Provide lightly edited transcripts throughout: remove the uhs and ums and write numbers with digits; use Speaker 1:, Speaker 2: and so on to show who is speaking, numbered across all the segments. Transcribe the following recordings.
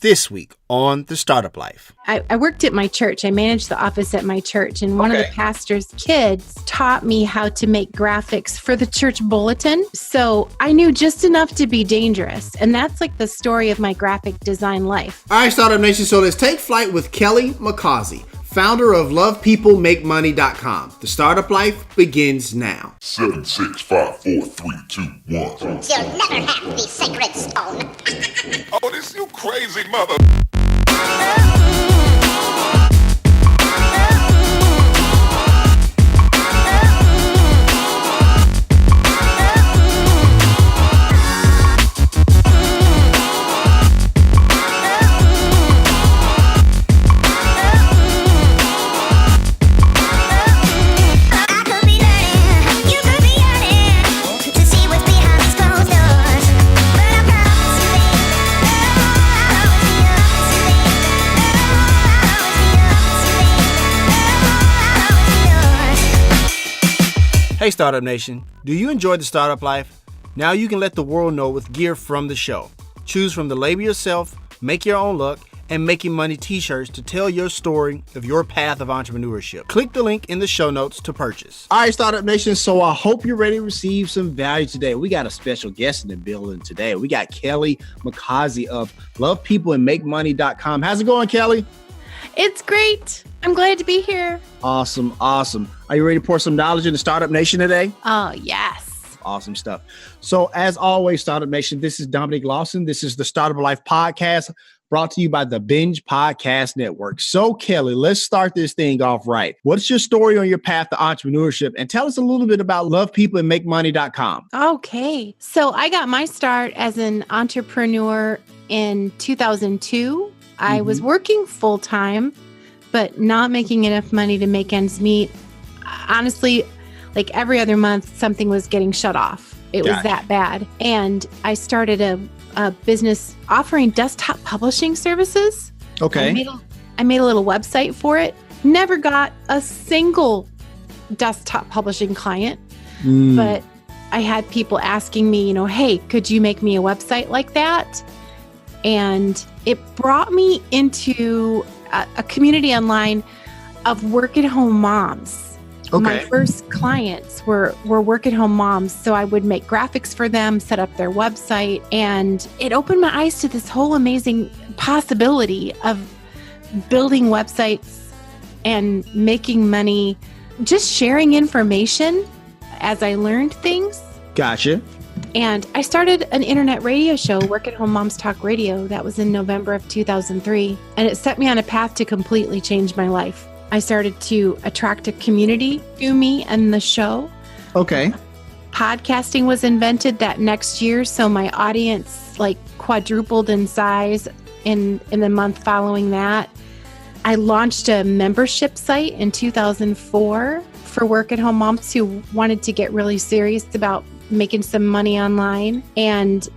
Speaker 1: This week on The Startup Life.
Speaker 2: I worked at my church. I managed the office at my church, and one of the pastor's kids taught me how to make graphics for the church bulletin. So I knew just enough to be dangerous. And that's like the story of my graphic design life.
Speaker 1: All right, Startup Nation. So let's take flight with Kelly McCausey, founder of LovePeopleMakeMoney.com. The Startup Life begins now.
Speaker 3: 7, 6, 5, 4, 3, 2, 1.
Speaker 4: You'll never have the sacred stone.
Speaker 3: Oh, this you crazy mother.
Speaker 1: Hey, Startup Nation. Do you enjoy the startup life? Now you can let the world know with gear from the show. Choose from the Label Yourself, Make Your Own Look, and Making Money t-shirts to tell your story of your path of entrepreneurship. Click the link in the show notes to purchase. All right, Startup Nation. So I hope you're ready to receive some value today. We got a special guest in the building today. We got Kelly McCausey of LovePeopleMakeMoney.com. How's it going, Kelly?
Speaker 2: It's great. I'm glad to be here.
Speaker 1: Awesome. Are you ready to pour some knowledge into Startup Nation today?
Speaker 2: Oh, yes.
Speaker 1: Awesome stuff. So as always, Startup Nation, this is Dominic Lawson. This is the Startup Life podcast brought to you by the Binge Podcast Network. So Kelly, let's start this thing off right. What's your story on your path to entrepreneurship? And tell us a little bit about LovePeopleMakeMoney.com.
Speaker 2: Okay. So I got my start as an entrepreneur in 2002. I was working full-time, but not making enough money to make ends meet. Honestly, like every other month, something was getting shut off. It was that bad. And I started a business offering desktop publishing services.
Speaker 1: Okay.
Speaker 2: I made a little website for it. Never got a single desktop publishing client, but I had people asking me, hey, could you make me a website like that? And it brought me into a community online of work-at-home moms.
Speaker 1: Okay.
Speaker 2: My first clients were work-at-home moms. So I would make graphics for them, set up their website, and it opened my eyes to this whole amazing possibility of building websites and making money, just sharing information as I learned things.
Speaker 1: Gotcha.
Speaker 2: And I started an internet radio show, Work at Home Moms Talk Radio. That was in November of 2003. And it set me on a path to completely change my life. I started to attract a community to me and the show.
Speaker 1: Okay.
Speaker 2: Podcasting was invented that next year. So my audience quadrupled in size in the month following that. I launched a membership site in 2004 for work at home moms who wanted to get really serious about making some money online. And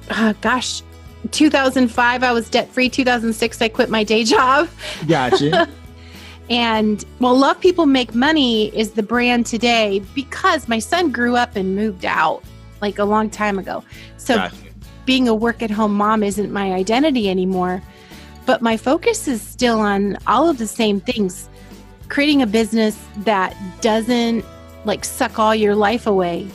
Speaker 2: 2005, I was debt-free. 2006, I quit my day job.
Speaker 1: Gotcha.
Speaker 2: And Love People Make Money is the brand today because my son grew up and moved out a long time ago. So being a work-at-home mom isn't my identity anymore. But my focus is still on all of the same things. Creating a business that doesn't suck all your life away.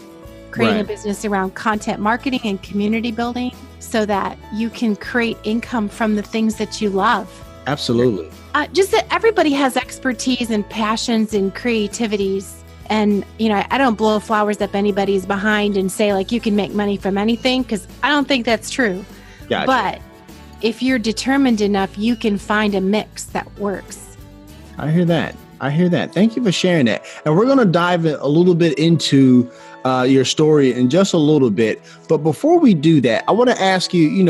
Speaker 2: Creating a business around content marketing and community building so that you can create income from the things that you love.
Speaker 1: Absolutely.
Speaker 2: Just that everybody has expertise and passions and creativities. And, I don't blow flowers up anybody's behind and say you can make money from anything, because I don't think that's true.
Speaker 1: Gotcha.
Speaker 2: But if you're determined enough, you can find a mix that works.
Speaker 1: I hear that. Thank you for sharing that. And we're going to dive a little bit into your story in just a little bit. But before we do that, I want to ask you, you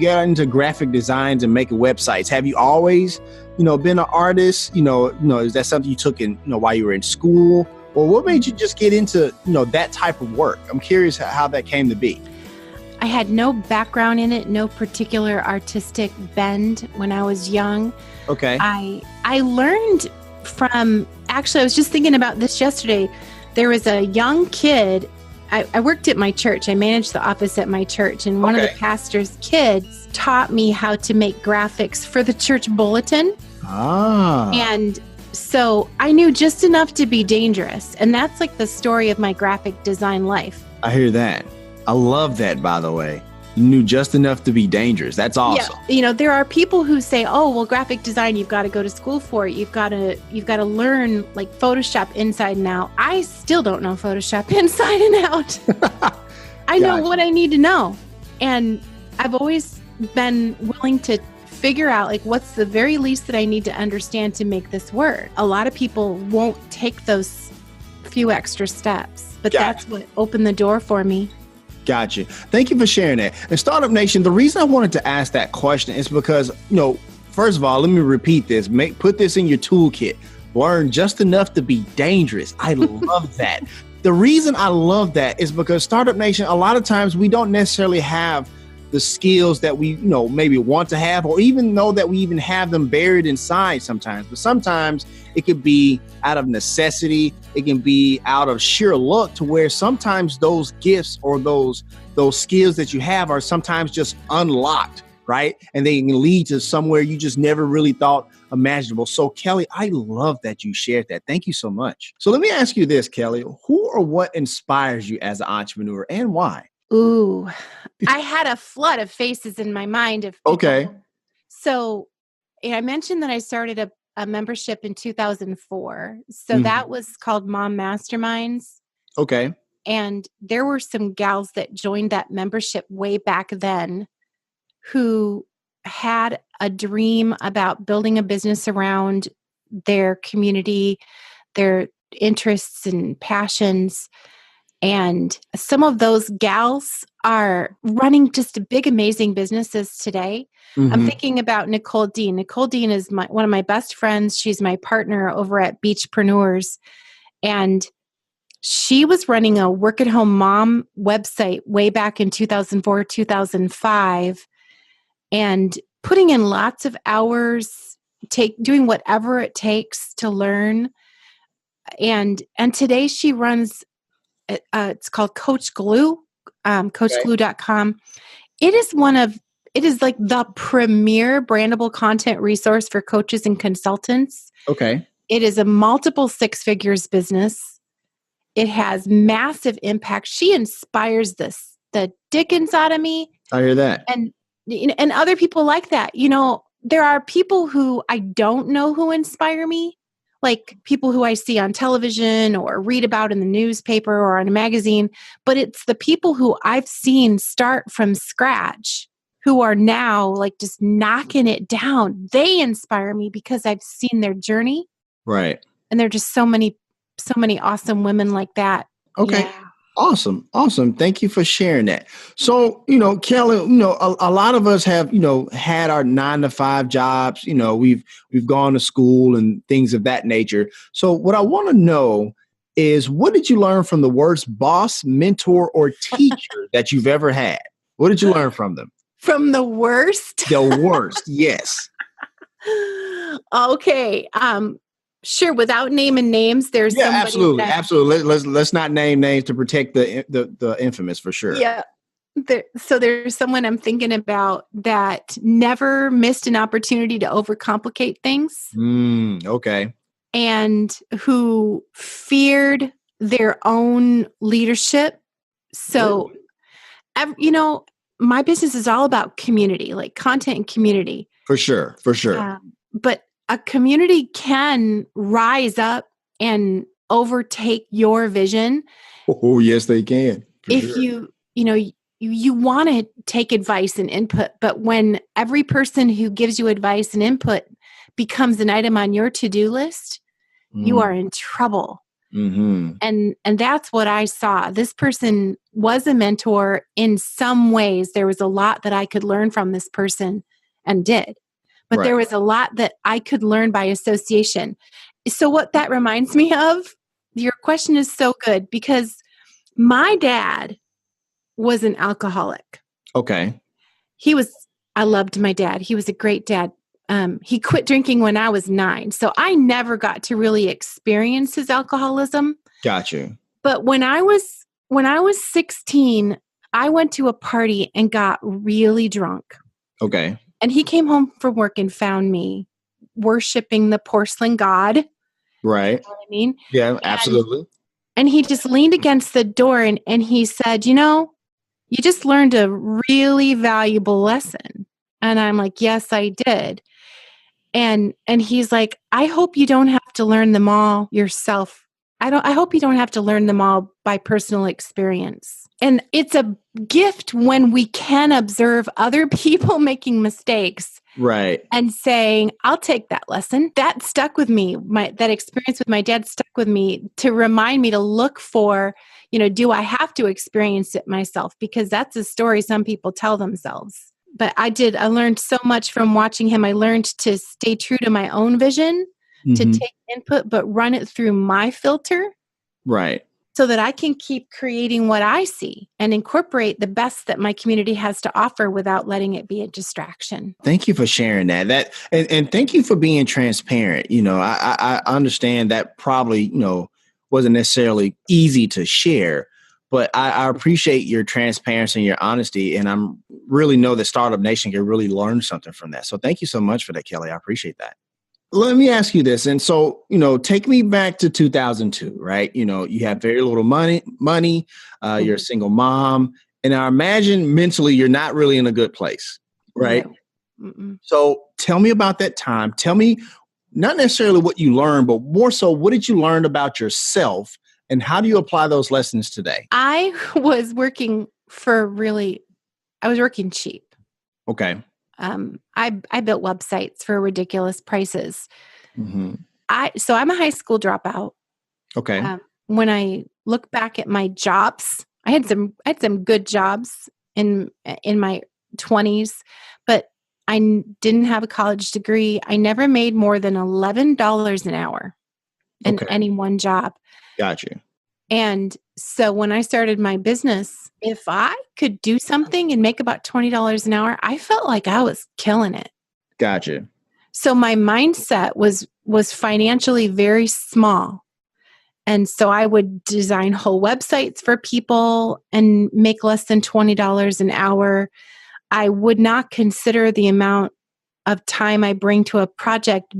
Speaker 1: got into graphic designs and making websites. Have you always, been an artist? Is that something you took in, while you were in school? Or what made you just get into, that type of work? I'm curious how that came to be.
Speaker 2: I had no background in it, no particular artistic bend when I was young.
Speaker 1: Okay.
Speaker 2: I learned from, actually, I was just thinking about this yesterday. There was a young kid I worked at my church. I managed the office at my church. And one of the pastor's kids taught me how to make graphics for the church bulletin. And so I knew just enough to be dangerous. And that's like the story of my graphic design life.
Speaker 1: I hear that. I love that, by the way. You knew just enough to be dangerous. That's awesome.
Speaker 2: Yeah. There are people who say, oh, well, graphic design, you've got to go to school for it. You've got to learn like Photoshop inside and out. I still don't know Photoshop inside and out. I know what I need to know. And I've always been willing to figure out like what's the very least that I need to understand to make this work. A lot of people won't take those few extra steps, but that's what opened the door for me.
Speaker 1: Gotcha. Thank you for sharing that. And Startup Nation, the reason I wanted to ask that question is because, first of all, let me repeat this. Put this in your toolkit. Learn just enough to be dangerous. I love that. The reason I love that is because Startup Nation, a lot of times we don't necessarily have the skills that we, maybe want to have, or even know that we even have them buried inside sometimes. But sometimes it could be out of necessity. It can be out of sheer luck, to where sometimes those gifts or those skills that you have are sometimes just unlocked, right? And they can lead to somewhere you just never really thought imaginable. So Kelly, I love that you shared that. Thank you so much. So let me ask you this, Kelly, who or what inspires you as an entrepreneur and why?
Speaker 2: Ooh, I had a flood of faces in my mind. So I mentioned that I started a membership in 2004. So that was called Mom Masterminds.
Speaker 1: Okay.
Speaker 2: And there were some gals that joined that membership way back then who had a dream about building a business around their community, their interests and passions. And some of those gals are running just big, amazing businesses today. I'm thinking about Nicole Dean. Nicole Dean is one of my best friends. She's my partner over at Beachpreneurs. And she was running a work-at-home mom website way back in 2004, 2005, and putting in lots of hours, doing whatever it takes to learn. And today she runs it's called Coach Glue, coachglue.com. It is like the premier brandable content resource for coaches and consultants.
Speaker 1: Okay.
Speaker 2: It is a multiple six figures business. It has massive impact. She inspires the dickens out of me.
Speaker 1: I hear that.
Speaker 2: And other people like that. There are people who I don't know who inspire me. Like people who I see on television or read about in the newspaper or on a magazine, but it's the people who I've seen start from scratch who are now like just knocking it down. They inspire me because I've seen their journey. Right. And there are just so many awesome women like that.
Speaker 1: Okay. Yeah. Awesome. Thank you for sharing that. So, Kelly, a lot of us have, had our 9-to-5 jobs, we've gone to school and things of that nature. So what I want to know is, what did you learn from the worst boss, mentor, or teacher that you've ever had? What did you learn from them?
Speaker 2: From the worst?
Speaker 1: The worst. Yes.
Speaker 2: Okay. Sure. Without naming names, there's
Speaker 1: absolutely. Let's not name names to protect the infamous, for sure.
Speaker 2: Yeah. So there's someone I'm thinking about that never missed an opportunity to overcomplicate things.
Speaker 1: Okay.
Speaker 2: And who feared their own leadership. So, my business is all about community, like content and community.
Speaker 1: For sure.
Speaker 2: But a community can rise up and overtake your vision.
Speaker 1: Oh, yes, they can.
Speaker 2: If you want to take advice and input, but when every person who gives you advice and input becomes an item on your to-do list, you are in trouble. And that's what I saw. This person was a mentor in some ways. There was a lot that I could learn from this person and did. But there was a lot that I could learn by association. So what that reminds me of, your question is so good, because my dad was an alcoholic.
Speaker 1: Okay.
Speaker 2: I loved my dad. He was a great dad. He quit drinking when I was 9. So I never got to really experience his alcoholism.
Speaker 1: Gotcha.
Speaker 2: But when I was when I was 16, I went to a party and got really drunk.
Speaker 1: Okay.
Speaker 2: And he came home from work and found me worshiping the porcelain god.
Speaker 1: Right.
Speaker 2: You know what I mean?
Speaker 1: Yeah, absolutely.
Speaker 2: And he just leaned against the door and he said, you just learned a really valuable lesson. And I'm like, yes, I did. And he's like, I hope you don't have to learn them all yourself. I hope you don't have to learn them all by personal experience. And it's a gift when we can observe other people making mistakes.
Speaker 1: Right.
Speaker 2: And saying, I'll take that lesson. That stuck with me. That experience with my dad stuck with me to remind me to look for, do I have to experience it myself? Because that's a story some people tell themselves. But I learned so much from watching him. I learned to stay true to my own vision, to take input, but run it through my filter.
Speaker 1: Right.
Speaker 2: So that I can keep creating what I see and incorporate the best that my community has to offer without letting it be a distraction.
Speaker 1: Thank you for sharing that. And thank you for being transparent. I understand that probably, wasn't necessarily easy to share, but I appreciate your transparency and your honesty. And I'm really know that Startup Nation can really learn something from that. So thank you so much for that, Kelly. I appreciate that. Let me ask you this. And so, take me back to 2002, right? You have very little money, you're a single mom, and I imagine mentally you're not really in a good place, right?
Speaker 2: No.
Speaker 1: So tell me about that time. Tell me not necessarily what you learned, but more so, what did you learn about yourself and how do you apply those lessons today?
Speaker 2: I was working cheap.
Speaker 1: Okay.
Speaker 2: I built websites for ridiculous prices.
Speaker 1: Mm-hmm.
Speaker 2: So I'm a high school dropout.
Speaker 1: Okay.
Speaker 2: When I look back at my jobs, I had some good jobs in my 20s, but I didn't have a college degree. I never made more than $11 an hour in any one job.
Speaker 1: Gotcha.
Speaker 2: And so when I started my business, if I could do something and make about $20 an hour, I felt like I was killing it.
Speaker 1: Gotcha.
Speaker 2: So my mindset was financially very small. And so I would design whole websites for people and make less than $20 an hour. I would not consider the amount of time I bring to a project,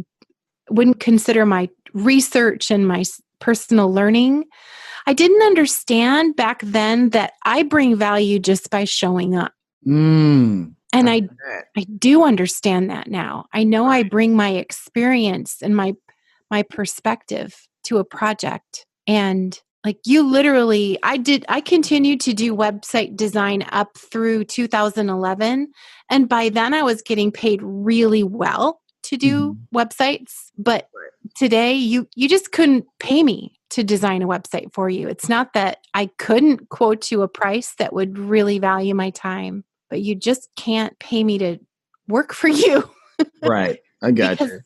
Speaker 2: wouldn't consider my research and my personal learning. I didn't understand back then that I bring value just by showing up. And I do understand that now. I know I bring my experience and my perspective to a project. And like you literally, I continued to do website design up through 2011. And by then I was getting paid really well to do websites. But today you just couldn't pay me to design a website for you. It's not that I couldn't quote you a price that would really value my time, but you just can't pay me to work for you.
Speaker 1: Right. I got you.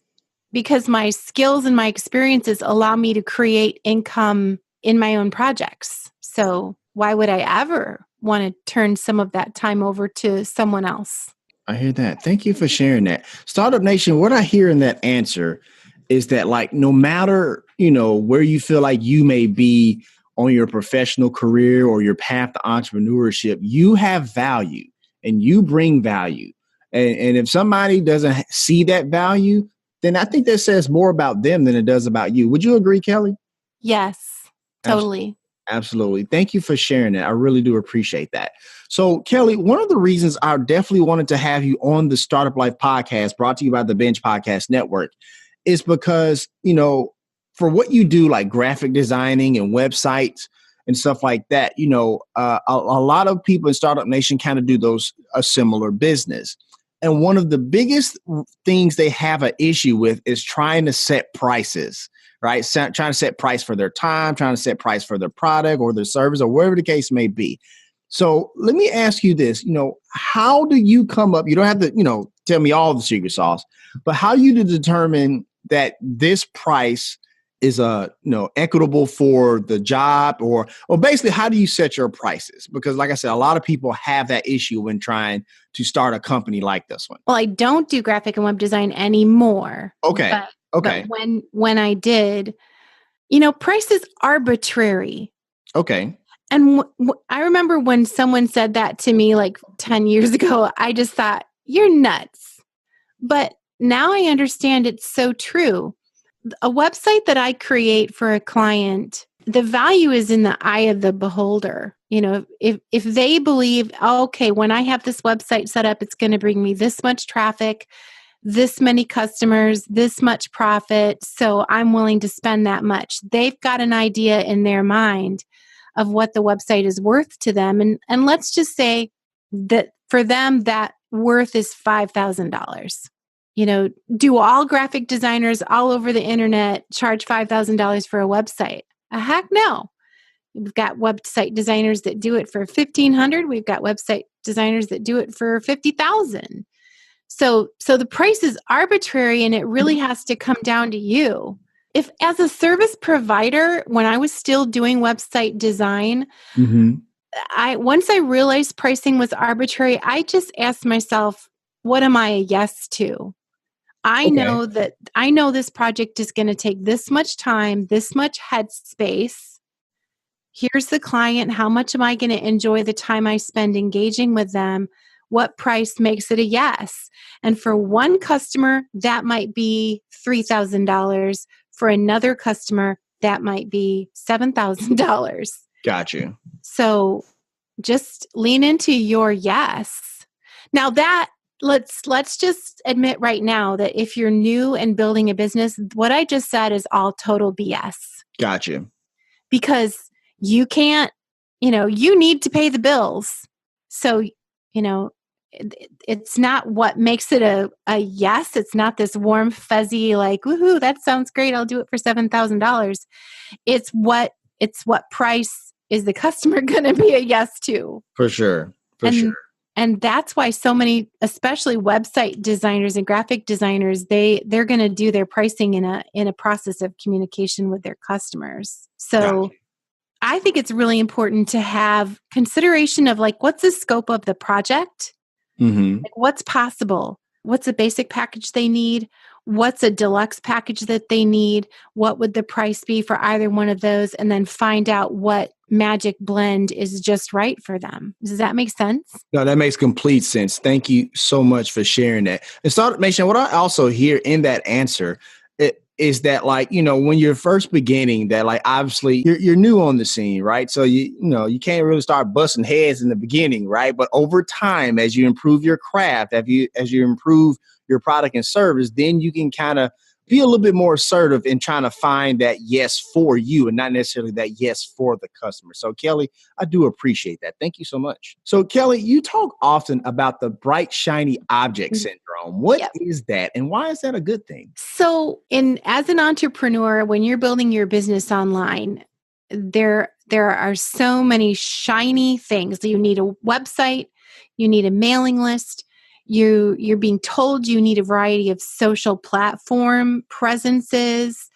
Speaker 2: Because my skills and my experiences allow me to create income in my own projects. So why would I ever want to turn some of that time over to someone else?
Speaker 1: I hear that. Thank you for sharing that. Startup Nation, what I hear in that answer is that like, no matter, where you feel like you may be on your professional career or your path to entrepreneurship, you have value and you bring value. And if somebody doesn't see that value, then I think that says more about them than it does about you. Would you agree, Kelly?
Speaker 2: Yes, totally.
Speaker 1: Absolutely. Thank you for sharing that. I really do appreciate that. So, Kelly, one of the reasons I definitely wanted to have you on the Startup Life podcast brought to you by the Binge Podcast Network is because, for what you do, like graphic designing and websites and stuff like that, a lot of people in Startup Nation kind of do a similar business. And one of the biggest things they have an issue with is trying to set prices, right? Trying to set price for their time, trying to set price for their product or their service or whatever the case may be. So let me ask you this, how do you come up, you don't have to, tell me all the secret sauce, but how do you determine that this price is equitable for the job or basically how do you set your prices? Because like I said, a lot of people have that issue when trying to start a company like this one.
Speaker 2: Well, I don't do graphic and web design anymore.
Speaker 1: Okay.
Speaker 2: But when I did, price is arbitrary.
Speaker 1: Okay.
Speaker 2: And I remember when someone said that to me like 10 years ago, I just thought, you're nuts. But now I understand it's so true. A website that I create for a client, the value is in the eye of the beholder. If they believe, oh, okay, when I have this website set up, it's going to bring me this much traffic, this many customers, this much profit, so I'm willing to spend that much. They've got an idea in their mind of what the website is worth to them. And let's just say that for them, that worth is $5,000. Do all graphic designers all over the internet charge $5,000 for a website? Heck no. We've got website designers that do it for $1,500. We've got website designers that do it for $50,000. So the price is arbitrary, and it really has to come down to you. If as a service provider, when I was still doing website design, once I realized pricing was arbitrary, I just asked myself, what am I a yes to? I know this project is going to take this much time, this much headspace. Here's the client. How much am I going to enjoy the time I spend engaging with them? What price makes it a yes? And for one customer, that might be $3,000. For another customer, that might be $7,000.
Speaker 1: Got you.
Speaker 2: So just lean into your yes. Now let's just admit right now that if you're new and building a business, what I just said is all total BS.
Speaker 1: Got you.
Speaker 2: Because you can't, you need to pay the bills. So, it's not what makes it a yes. It's not this warm, fuzzy, like, woohoo, that sounds great. I'll do it for $7,000. It's what price is the customer going to be a yes to? For sure. And that's why so many, especially website designers and graphic designers, they're going to do their pricing in a process of communication with their customers. So gotcha. I think it's really important to have consideration of like, what's the scope of the project? Like, what's possible? What's a basic package they need? What's a deluxe package that they need? What would the price be for either one of those? And then find out what magic blend is just right for them. Does that make sense?
Speaker 1: No, that makes complete sense. Thank you so much for sharing that. And StartupNation, what I also hear in that answer is that, like, when you're first beginning, that like obviously you're new on the scene, right? So you can't really start busting heads in the beginning, right? But over time, as you improve your craft, as you improve your product and service, then you can kind of be a little bit more assertive in trying to find that yes for you and not necessarily that yes for the customer. So Kelly, I do appreciate that. Thank you so much. So Kelly, you talk often about the bright, shiny object syndrome. What is that, and why is that a good thing?
Speaker 2: So as an entrepreneur, when you're building your business online, there are so many shiny things. You need a website, you need a mailing list, you're being told you need a variety of social platform presences.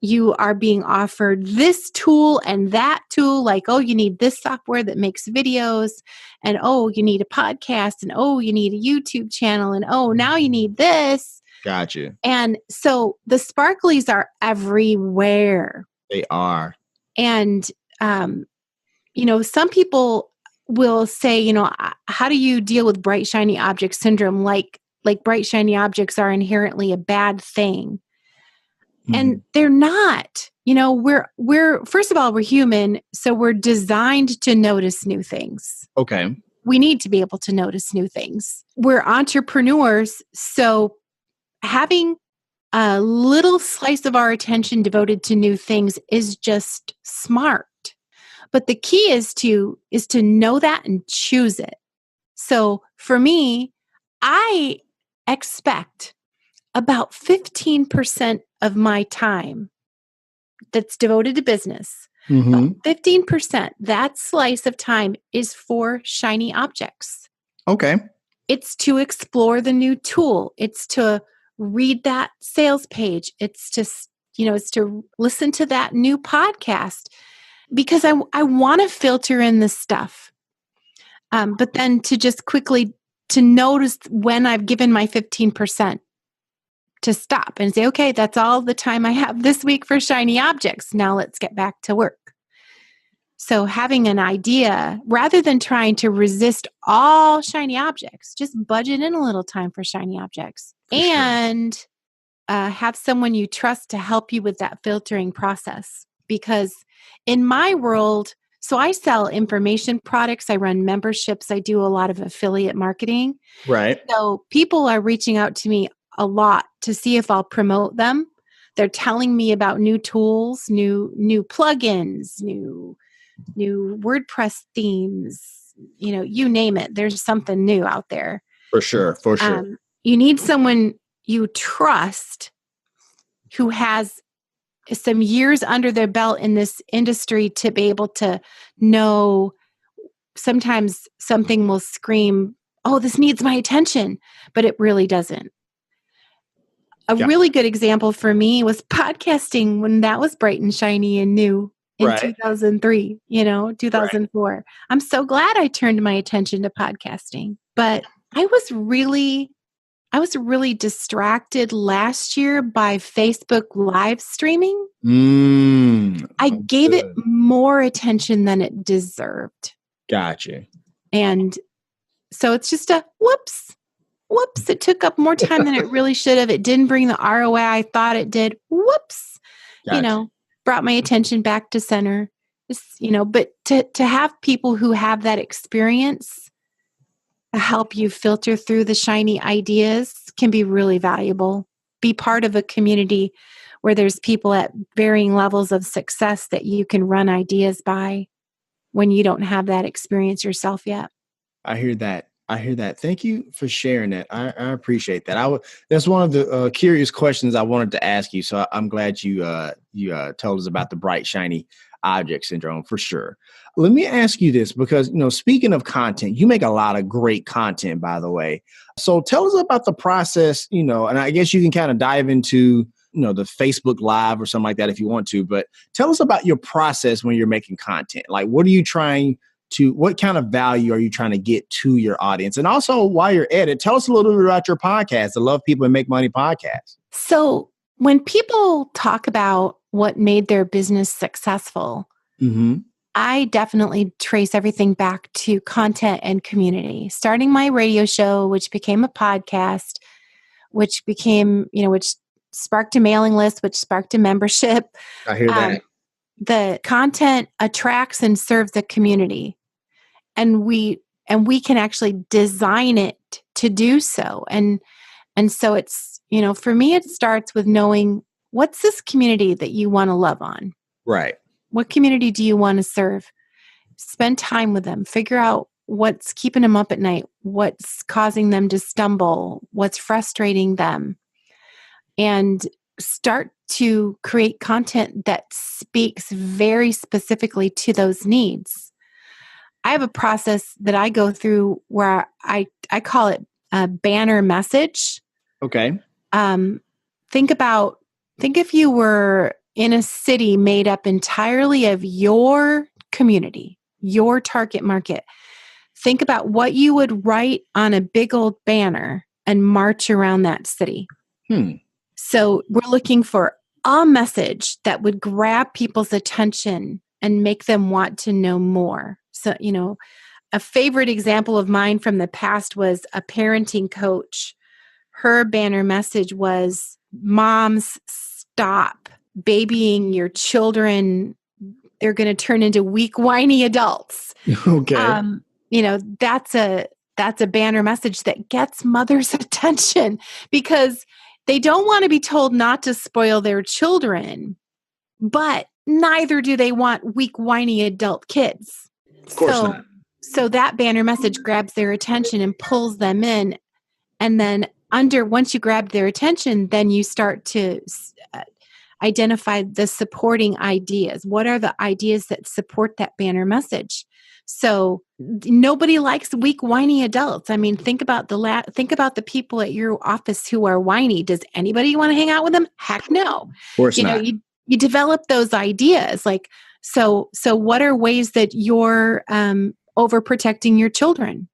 Speaker 2: You are being offered this tool and that tool, like, oh, you need this software that makes videos, and oh, you need a podcast, and oh, you need a YouTube channel, and oh, now you need this.
Speaker 1: Gotcha.
Speaker 2: And so the sparklies are everywhere.
Speaker 1: They are.
Speaker 2: And, some people will say, how do you deal with bright, shiny object syndrome? Like bright, shiny objects are inherently a bad thing. And they're not. We're first of all, we're human, so we're designed to notice new things.
Speaker 1: Okay.
Speaker 2: We need to be able to notice new things. We're entrepreneurs, so having a little slice of our attention devoted to new things is just smart. But the key is to know that and choose it. So for me, I expect about 15% of my time that's devoted to business. 15%, that slice of time is for shiny objects.
Speaker 1: Okay.
Speaker 2: It's to explore the new tool. It's to read that sales page. It's to listen to that new podcast. Because I want to filter in this stuff. But then to just quickly to notice when I've given my 15%, to stop and say, okay, that's all the time I have this week for shiny objects. Now let's get back to work. So having an idea, rather than trying to resist all shiny objects, just budget in a little time for shiny objects. And have someone you trust to help you with that filtering process. Because in my world, so I sell information products, I run memberships, I do a lot of affiliate marketing.
Speaker 1: Right.
Speaker 2: So people are reaching out to me a lot to see if I'll promote them. They're telling me about new tools, new plugins, new WordPress themes, you name it. There's something new out there.
Speaker 1: For sure.
Speaker 2: You need someone you trust who has some years under their belt in this industry to be able to know sometimes something will scream, oh, this needs my attention, but it really doesn't. A really good example for me was podcasting when that was bright and shiny and new in 2003, 2004. Right. I'm so glad I turned my attention to podcasting, but I was really distracted last year by Facebook live streaming. I gave it more attention than it deserved.
Speaker 1: Gotcha.
Speaker 2: And so it's just a whoops. It took up more time than it really should have. It didn't bring the ROI I thought it did. Whoops. Gotcha. Brought my attention back to center. But to have people who have that experience help you filter through the shiny ideas can be really valuable. Be part of a community where there's people at varying levels of success that you can run ideas by when you don't have that experience yourself yet.
Speaker 1: I hear that. Thank you for sharing that. I appreciate that. That's one of the curious questions I wanted to ask you. So I'm glad you told us about the bright, shiny object syndrome for sure. Let me ask you this, because, speaking of content, you make a lot of great content, by the way. So tell us about the process, and I guess you can kind of dive into, the Facebook Live or something like that if you want to, but tell us about your process when you're making content. Like, what kind of value are you trying to get to your audience? And also, while you're at it, tell us a little bit about your podcast, the Love People and Make Money podcast.
Speaker 2: So when people talk about what made their business successful, I definitely trace everything back to content and community. Starting my radio show, which became a podcast, which became, which sparked a mailing list, which sparked a membership.
Speaker 1: I hear that.
Speaker 2: The content attracts and serves the community, and we can actually design it to do so. And so it's, for me, it starts with knowing what's this community that you want to love on.
Speaker 1: Right.
Speaker 2: What community do you want to serve? Spend time with them. Figure out what's keeping them up at night, what's causing them to stumble, what's frustrating them, and start to create content that speaks very specifically to those needs. I have a process that I go through where I call it a banner message.
Speaker 1: Okay.
Speaker 2: Think if you were in a city made up entirely of your community, your target market. Think about what you would write on a big old banner and march around that city. So we're looking for a message that would grab people's attention and make them want to know more. So, a favorite example of mine from the past was a parenting coach. Her banner message was, moms, stop babying your children. They're going to turn into weak, whiny adults.
Speaker 1: Okay.
Speaker 2: That's a banner message that gets mothers' attention because they don't want to be told not to spoil their children, but neither do they want weak, whiny adult kids.
Speaker 1: Of course not.
Speaker 2: So that banner message grabs their attention and pulls them in. And then once you grab their attention, then you start to identify the supporting ideas. What are the ideas that support that banner message? So nobody likes weak, whiny adults. I mean, think about the people at your office who are whiny. Does anybody want to hang out with them? Heck no.
Speaker 1: Of course not.
Speaker 2: You develop those ideas. Like, so what are ways that you're overprotecting your children?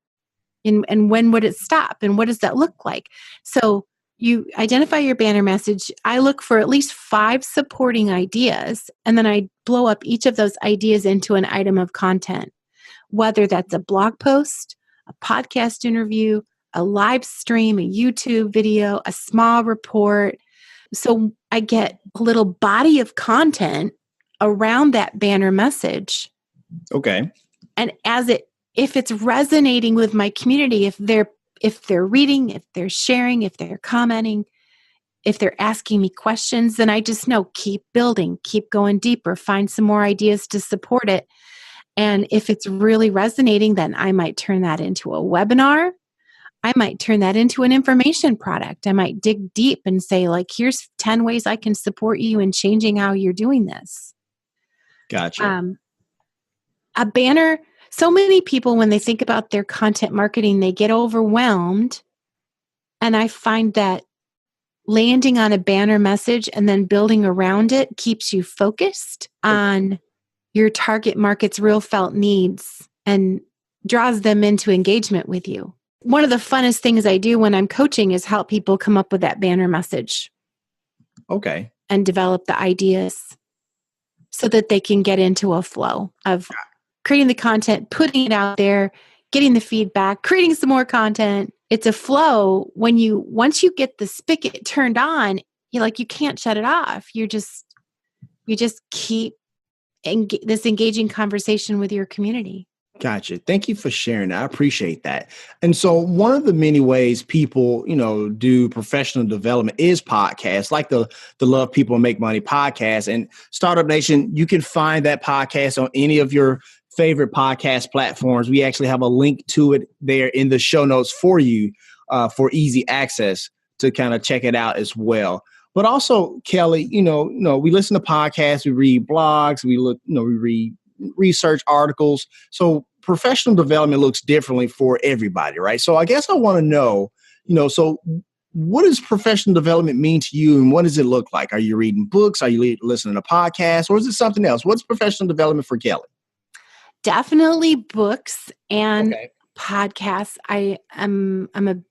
Speaker 2: And when would it stop? And what does that look like? So, you identify your banner message. I look for at least 5 supporting ideas, and then I blow up each of those ideas into an item of content, whether that's a blog post, a podcast interview, a live stream, a YouTube video, a small report. So I get a little body of content around that banner message.
Speaker 1: Okay.
Speaker 2: And if it's resonating with my community, if they're reading, if they're sharing, if they're commenting, if they're asking me questions, then I just know keep building, keep going deeper, find some more ideas to support it. And if it's really resonating, then I might turn that into a webinar. I might turn that into an information product. I might dig deep and say, like, here's 10 ways I can support you in changing how you're doing this.
Speaker 1: Gotcha.
Speaker 2: A banner, so many people, when they think about their content marketing, they get overwhelmed. And I find that landing on a banner message and then building around it keeps you focused on your target market's real felt needs and draws them into engagement with you. One of the funnest things I do when I'm coaching is help people come up with that banner message.
Speaker 1: Okay.
Speaker 2: And develop the ideas so that they can get into a flow of creating the content, putting it out there, getting the feedback, creating some more content. It's a flow. Once you get the spigot turned on, you can't shut it off. You just keep this engaging conversation with your community.
Speaker 1: Gotcha. Thank you for sharing that. I appreciate that. And so one of the many ways people, do professional development is podcasts, like the Love People and Make Money podcast. And Startup Nation, you can find that podcast on any of your favorite podcast platforms. We actually have a link to it there in the show notes for you for easy access to kind of check it out as well. But also, Kelly, we listen to podcasts, we read blogs, we read research articles. So professional development looks differently for everybody, right? So I guess I want to know, so what does professional development mean to you and what does it look like? Are you reading books? Are you listening to podcasts? Or is it something else? What's professional development for Kelly?
Speaker 2: Definitely books and podcasts. I'm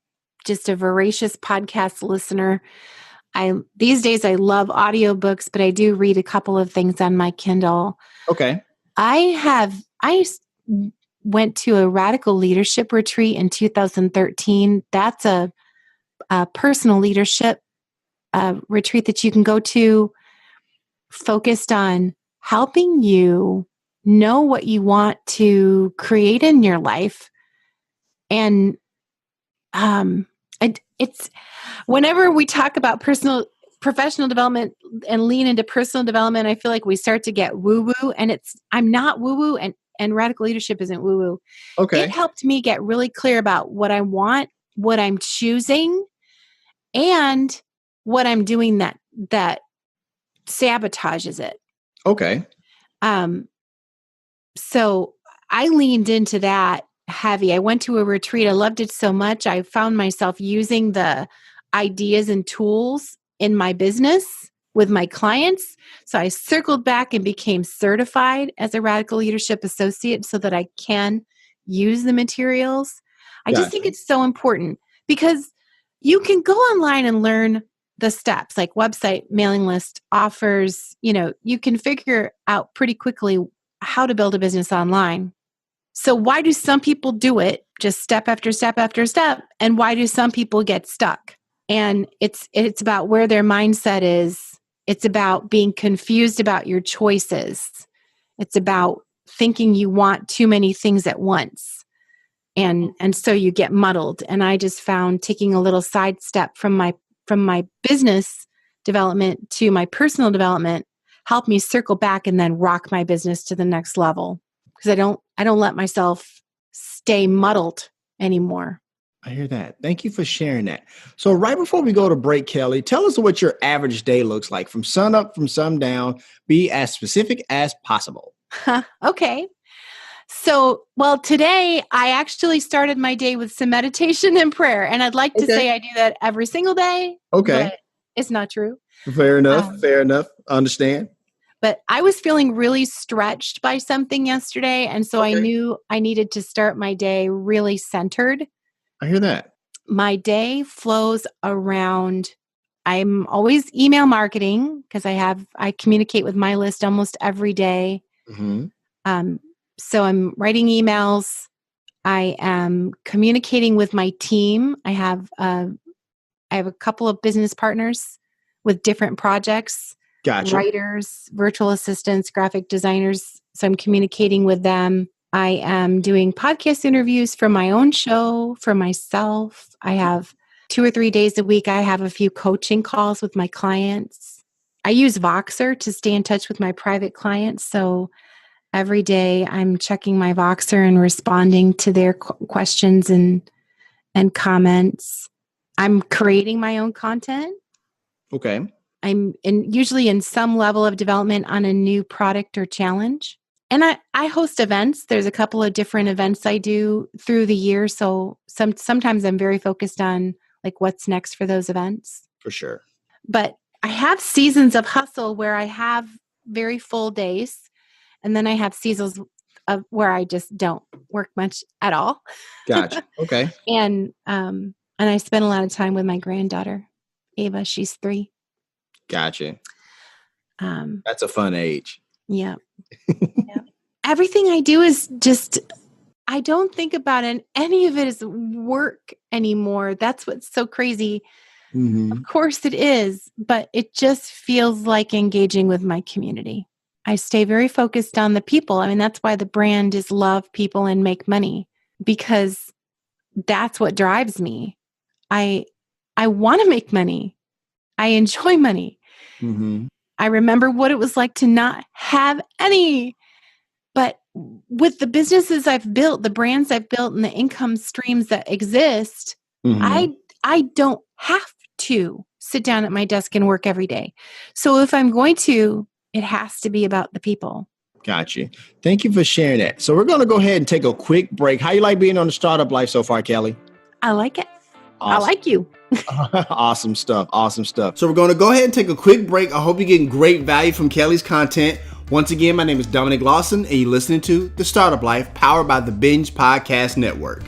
Speaker 2: just a voracious podcast listener. These days I love audiobooks, but I do read a couple of things on my Kindle.
Speaker 1: Okay.
Speaker 2: I went to a radical leadership retreat in 2013. That's a personal leadership retreat that you can go to, focused on helping you know what you want to create in your life. And it's whenever we talk about professional development and lean into personal development, I feel like we start to get woo-woo, and I'm not woo-woo, and radical leadership isn't woo-woo.
Speaker 1: Okay.
Speaker 2: It helped me get really clear about what I want, what I'm choosing, and what I'm doing that sabotages it.
Speaker 1: Okay.
Speaker 2: So I leaned into that heavy. I went to a retreat. I loved it so much. I found myself using the ideas and tools in my business with my clients. So I circled back and became certified as a radical leadership associate so that I can use the materials. I just think it's so important because you can go online and learn the steps like website, mailing list, offers. You can figure out pretty quickly how to build a business online. So why do some people do it just step after step after step? And why do some people get stuck? And it's about where their mindset is. It's about being confused about your choices. It's about thinking you want too many things at once. And so you get muddled. And I just found taking a little sidestep from my business development to my personal development helped me circle back and then rock my business to the next level. Because I don't let myself stay muddled anymore.
Speaker 1: I hear that. Thank you for sharing that. So right before we go to break, Kelly, tell us what your average day looks like from sun up, from sundown. Be as specific as possible.
Speaker 2: Okay. So, today I actually started my day with some meditation and prayer. And I'd like to say I do that every single day.
Speaker 1: Okay.
Speaker 2: But it's not true.
Speaker 1: Fair enough. Fair enough. Understand.
Speaker 2: But I was feeling really stretched by something yesterday. And so I knew I needed to start my day really centered.
Speaker 1: I hear that.
Speaker 2: My day flows around, I'm always email marketing because I communicate with my list almost every day.
Speaker 1: Mm-hmm.
Speaker 2: So I'm writing emails. I am communicating with my team. I have a couple of business partners with different projects,
Speaker 1: Gotcha.
Speaker 2: writers, virtual assistants, graphic designers. So I'm communicating with them. I am doing podcast interviews for my own show, for myself. I have 2 or 3 days a week. I have a few coaching calls with my clients. I use Voxer to stay in touch with my private clients. So every day I'm checking my Voxer and responding to their questions and comments. I'm creating my own content.
Speaker 1: Okay.
Speaker 2: I'm usually in some level of development on a new product or challenge. And I host events. There's a couple of different events I do through the year. So sometimes I'm very focused on like what's next for those events.
Speaker 1: For sure.
Speaker 2: But I have seasons of hustle where I have very full days. And then I have seasons of where I just don't work much at all.
Speaker 1: Gotcha. Okay.
Speaker 2: And I spend a lot of time with my granddaughter, Ava. She's 3.
Speaker 1: Gotcha. That's a fun age.
Speaker 2: Yeah. Yeah. Everything I do is just, I don't think about it. Any of it is work anymore. That's what's so crazy.
Speaker 1: Mm-hmm.
Speaker 2: Of course it is, but it just feels like engaging with my community. I stay very focused on the people. I mean, that's why the brand is love people and make money, because that's what drives me. I want to make money. I enjoy money.
Speaker 1: Mm-hmm.
Speaker 2: I remember what it was like to not have any. But with the businesses I've built, the brands I've built, and the income streams that exist,
Speaker 1: Mm-hmm.
Speaker 2: I don't have to sit down at my desk and work every day. So if I'm going to, it has to be about the people.
Speaker 1: Gotcha. Thank you for sharing that. So we're going to go ahead and take a quick break. How you like being on the Startup Life so far, Kelly?
Speaker 2: I like it.
Speaker 1: Awesome.
Speaker 2: I like you.
Speaker 1: Awesome stuff. Awesome stuff. So we're going to go ahead and take a quick break. I hope you're getting great value from Kelly's content. Once again, my name is Dominic Lawson, and you're listening to The Startup Life, powered by the Binge Podcast Network.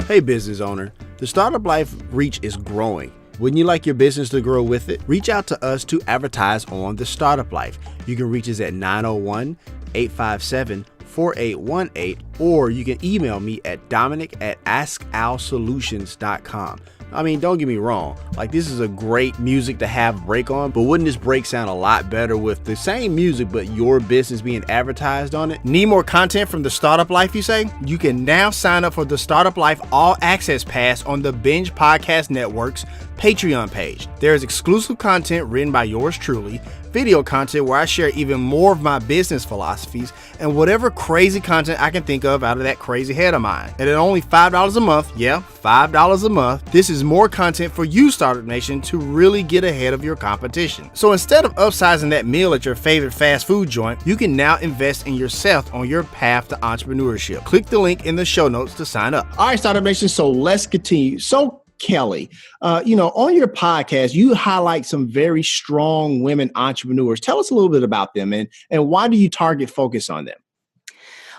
Speaker 1: Hey business owner, the Startup Life reach is growing. Wouldn't you like your business to grow with it? Reach out to us to advertise on the Startup Life. You can reach us at 901-857-4818, or you can email me at dominic@askalsolutions.com. I mean, don't get me wrong, like this is a great music to have a break on, but wouldn't this break sound a lot better with the same music but your business being advertised on it? Need more content from the Startup Life, you say? You can now sign up for the Startup Life All Access Pass on the Binge Podcast Network's Patreon page. There is exclusive content written by yours truly, video content where I share even more of my business philosophies, and whatever crazy content I can think of out of that crazy head of mine. And at only $5 a month, yeah, $5 a month, this is more content for you, Startup Nation, to really get ahead of your competition. So instead of upsizing that meal at your favorite fast food joint, you can now invest in yourself on your path to entrepreneurship. Click the link in the show notes to sign up. All right, Startup Nation, so let's continue. So Kelly, on your podcast, you highlight some very strong women entrepreneurs. Tell us a little bit about them and why do you target focus on them?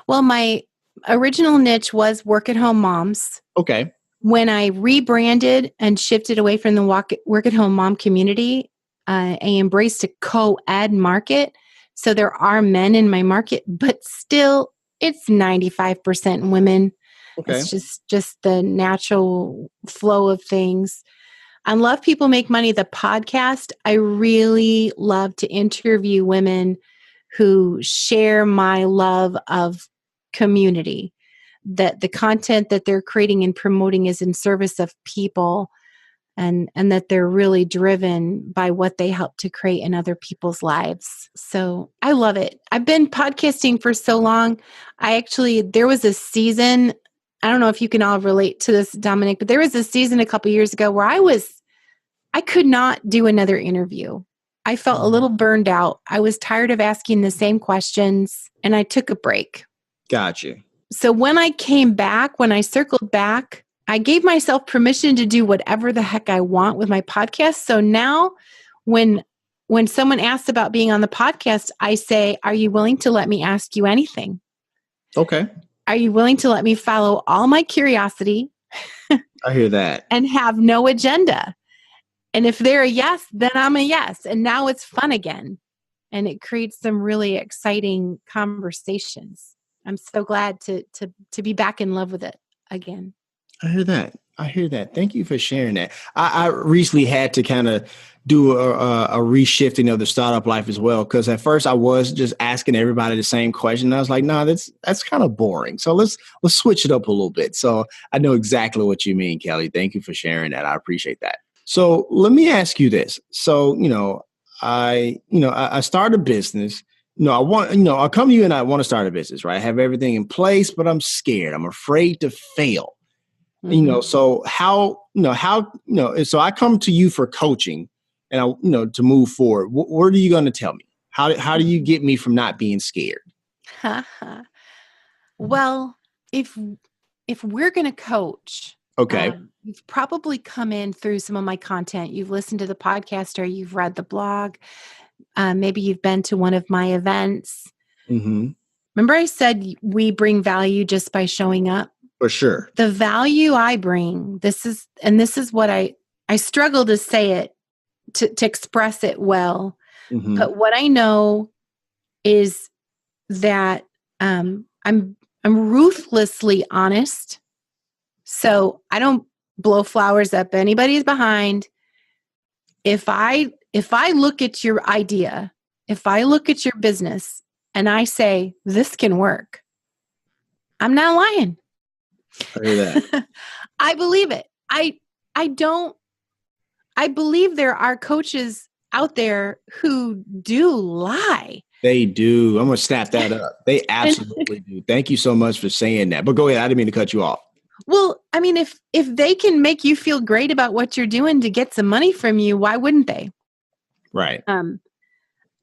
Speaker 2: Well, my original niche was work-at-home moms.
Speaker 1: Okay.
Speaker 2: When I rebranded and shifted away from the work-at-home mom community, I embraced a co-ed market. So there are men in my market, but still it's 95% women.
Speaker 1: Okay.
Speaker 2: It's just the natural flow of things. I Love People Make Money, the podcast. I really love to interview women who share my love of community, that the content that they're creating and promoting is in service of people, and that they're really driven by what they help to create in other people's lives. So I love it. I've been podcasting for so long. There was a season, I don't know if you can all relate to this, Dominic, but there was a season a couple years ago where I could not do another interview. I felt a little burned out. I was tired of asking the same questions, and I took a break.
Speaker 1: Gotcha.
Speaker 2: So when I circled back, I gave myself permission to do whatever the heck I want with my podcast. So now when someone asks about being on the podcast, I say, are you willing to let me ask you anything?
Speaker 1: Okay.
Speaker 2: Are you willing to let me follow all my curiosity?
Speaker 1: I hear that.
Speaker 2: And have no agenda? And if they're a yes, then I'm a yes. And now it's fun again. And it creates some really exciting conversations. I'm so glad to be back in love with it again.
Speaker 1: I hear that. Thank you for sharing that. I recently had to kind of do a reshifting of the startup life as well, because at first I was just asking everybody the same question. And I was like, nah, that's kind of boring. So let's switch it up a little bit. So I know exactly what you mean, Kelly. Thank you for sharing that. I appreciate that. So let me ask you this. So, I started a business. I come to you and I want to start a business, right? I have everything in place, but I'm scared. I'm afraid to fail.
Speaker 2: Mm-hmm.
Speaker 1: So so I come to you for coaching and to move forward. What are you going to tell me? How do you get me from not being scared?
Speaker 2: Well, if we're going to coach,
Speaker 1: okay.
Speaker 2: You've probably come in through some of my content. You've listened to the podcast or you've read the blog. Maybe you've been to one of my events.
Speaker 1: Mm-hmm.
Speaker 2: Remember I said we bring value just by showing up?
Speaker 1: For sure.
Speaker 2: The value I bring, this is what I struggle to say it, to express it well.
Speaker 1: Mm-hmm.
Speaker 2: But what I know is that I'm ruthlessly honest. So I don't blow flowers up anybody's behind. If I look at your idea, if I look at your business and I say, this can work, I'm not lying.
Speaker 1: I hear that.
Speaker 2: I believe it. I believe there are coaches out there who do lie.
Speaker 1: They do. I'm going to snap that up. They absolutely do. Thank you so much for saying that. But go ahead. I didn't mean to cut you off.
Speaker 2: Well, I mean, if they can make you feel great about what you're doing to get some money from you, why wouldn't they?
Speaker 1: Right.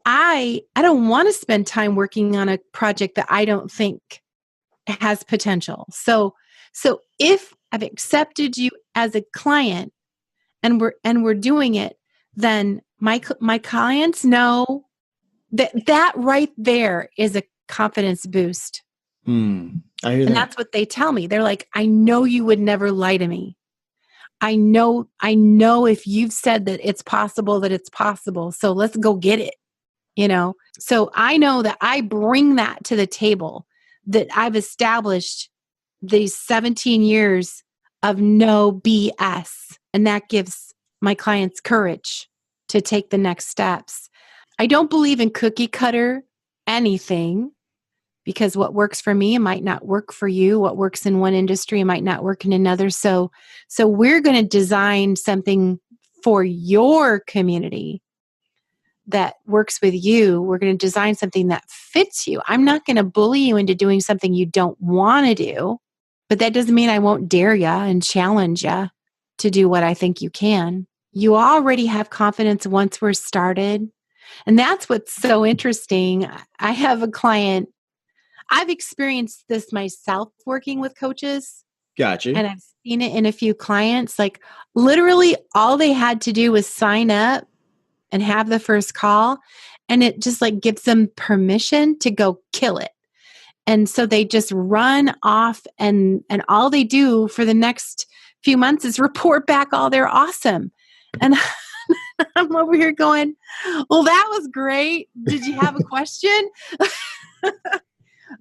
Speaker 2: I don't want to spend time working on a project that I don't think has potential. So if I've accepted you as a client and we're doing it, then my clients know that right there is a confidence boost.
Speaker 1: I hear that.
Speaker 2: And that's what they tell me. They're like, I know you would never lie to me. I know if you've said that it's possible. So let's go get it. So I know that I bring that to the table, that I've established these 17 years of no BS. And that gives my clients courage to take the next steps. I don't believe in cookie cutter anything, because what works for me might not work for you. What works in one industry might not work in another. So we're going to design something for your community that works with you. We're going to design something that fits you. I'm not going to bully you into doing something you don't want to do, but that doesn't mean I won't dare you and challenge you to do what I think you can. You already have confidence once we're started. And that's what's so interesting. I have a client, I've experienced this myself working with coaches.
Speaker 1: Gotcha.
Speaker 2: And I've seen it in a few clients. Like literally all they had to do was sign up and have the first call. And it just like gives them permission to go kill it. And so they just run off and all they do for the next few months is report back all they're awesome. And I'm over here going, well, that was great. Did you have a question?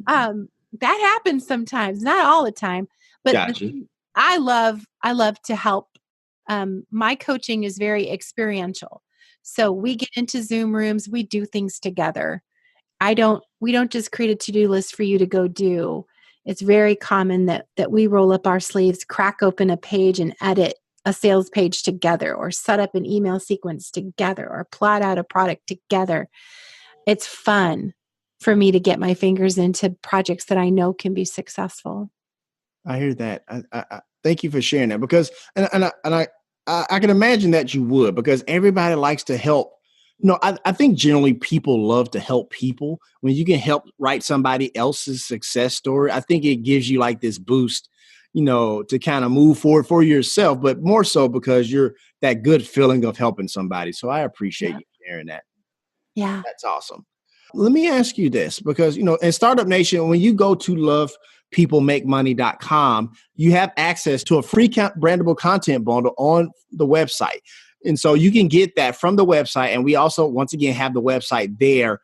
Speaker 2: That happens sometimes, not all the time. But
Speaker 1: Gotcha.
Speaker 2: I love to help. My coaching is very experiential. So we get into Zoom rooms, we do things together. We don't just create a to-do list for you to go do. It's very common that we roll up our sleeves, crack open a page and edit a sales page together, or set up an email sequence together, or plot out a product together. It's fun for me to get my fingers into projects that I know can be successful.
Speaker 1: I hear that. I thank you for sharing that, because I can imagine that you would, because everybody likes to help. I think generally people love to help people. When you can help write somebody else's success story, I think it gives you like this boost, to kind of move forward for yourself, but more so because you're that good feeling of helping somebody. So I appreciate you sharing that.
Speaker 2: Yeah.
Speaker 1: That's awesome. Let me ask you this, because, in Startup Nation, when you go to lovepeoplemakemoney.com, you have access to a free brandable content bundle on the website. And so you can get that from the website. And we also, once again, have the website there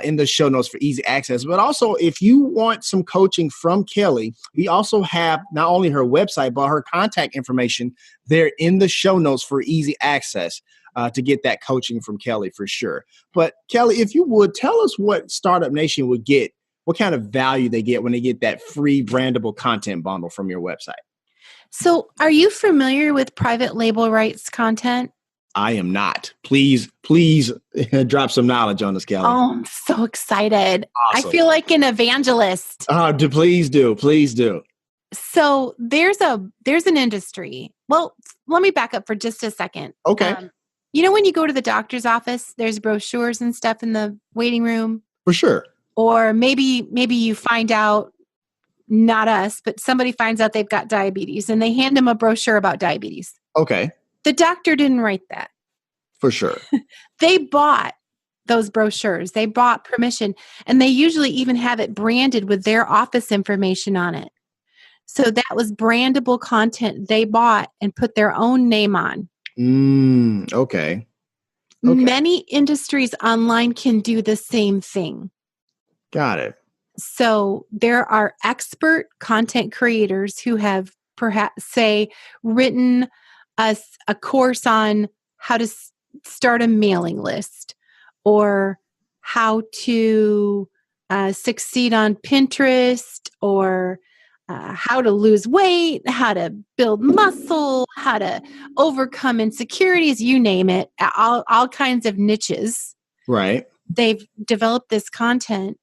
Speaker 1: in the show notes for easy access. But also, if you want some coaching from Kelly, we also have not only her website, but her contact information there in the show notes for easy access to get that coaching from Kelly for sure. But Kelly, if you would, tell us what Startup Nation would get, what kind of value they get when they get that free brandable content bundle from your website.
Speaker 2: So are you familiar with private label rights content?
Speaker 1: I am not. Please drop some knowledge on us, Kelly.
Speaker 2: Oh, I'm so excited.
Speaker 1: Awesome.
Speaker 2: I feel like an evangelist.
Speaker 1: Please do.
Speaker 2: So there's an industry. Well, let me back up for just a second.
Speaker 1: Okay.
Speaker 2: When you go to the doctor's office, there's brochures and stuff in the waiting room.
Speaker 1: For sure.
Speaker 2: Or maybe you find out, not us, but somebody finds out they've got diabetes and they hand them a brochure about diabetes.
Speaker 1: Okay.
Speaker 2: The doctor didn't write that.
Speaker 1: For sure.
Speaker 2: They bought those brochures. They bought permission, and they usually even have it branded with their office information on it. So that was brandable content they bought and put their own name on.
Speaker 1: Okay.
Speaker 2: Many industries online can do the same thing.
Speaker 1: Got it.
Speaker 2: So there are expert content creators who have perhaps, say, written a course on how to start a mailing list, or how to succeed on Pinterest, or how to lose weight, how to build muscle, how to overcome insecurities, you name it, all kinds of niches.
Speaker 1: Right.
Speaker 2: They've developed this content,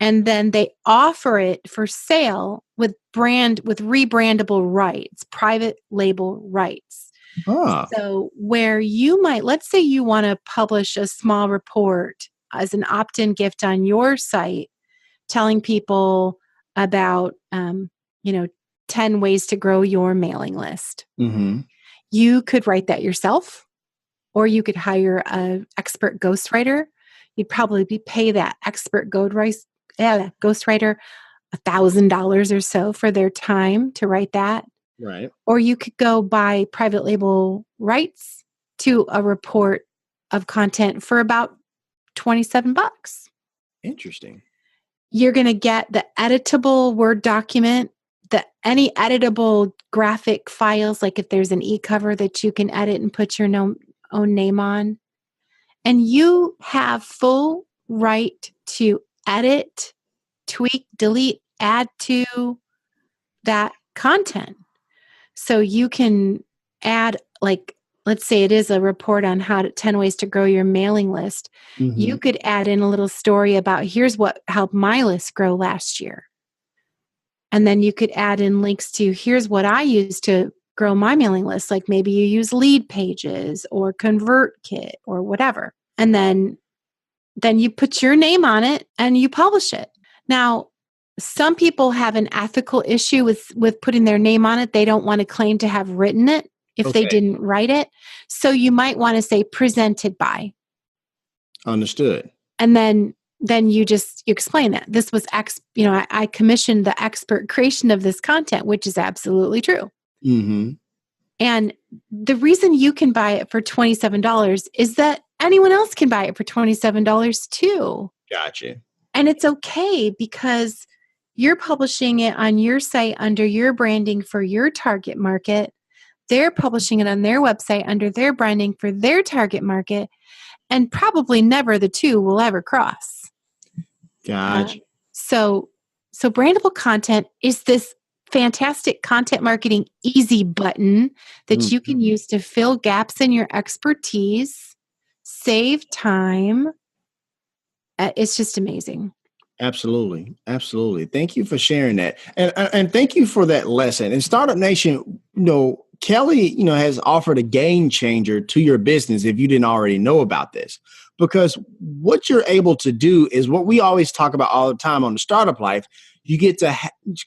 Speaker 2: and then they offer it for sale with rebrandable rights, private label rights. So where you might, let's say you want to publish a small report as an opt-in gift on your site, telling people about, 10 ways to grow your mailing list.
Speaker 1: Mm-hmm.
Speaker 2: You could write that yourself, or you could hire an expert ghostwriter. You'd probably pay that expert ghostwriter $1,000 or so for their time to write that.
Speaker 1: Right.
Speaker 2: Or you could go buy private label rights to a report of content for about $27.
Speaker 1: Interesting.
Speaker 2: You're going to get the editable Word document, any editable graphic files, like if there's an e-cover that you can edit and put your own name on. And you have full right to edit, tweak, delete, add to that content. So you can add, like, let's say it is a report on 10 ways to grow your mailing list. Mm-hmm. You could add in a little story about, here's what helped my list grow last year. And then you could add in links to, here's what I use to grow my mailing list. Like maybe you use Lead Pages or ConvertKit or whatever. And then you put your name on it and you publish it. Now, some people have an ethical issue with putting their name on it. They don't want to claim to have written it if they didn't write it. So you might want to say presented by.
Speaker 1: Understood.
Speaker 2: And then you explain that this was I commissioned the expert creation of this content, which is absolutely true.
Speaker 1: Mm-hmm.
Speaker 2: And the reason you can buy it for $27 is that anyone else can buy it for $27 too.
Speaker 1: Gotcha.
Speaker 2: And it's okay, because you're publishing it on your site under your branding for your target market. They're publishing it on their website under their branding for their target market. And probably never the two will ever cross.
Speaker 1: Gotcha.
Speaker 2: So brandable content is this fantastic content marketing easy button that you can use to fill gaps in your expertise, save time. It's just amazing.
Speaker 1: Absolutely. Absolutely. Thank you for sharing that. And thank you for that lesson. And Startup Nation, Kelly, has offered a game changer to your business if you didn't already know about this. Because what you're able to do is what we always talk about all the time on the Startup Life. You get to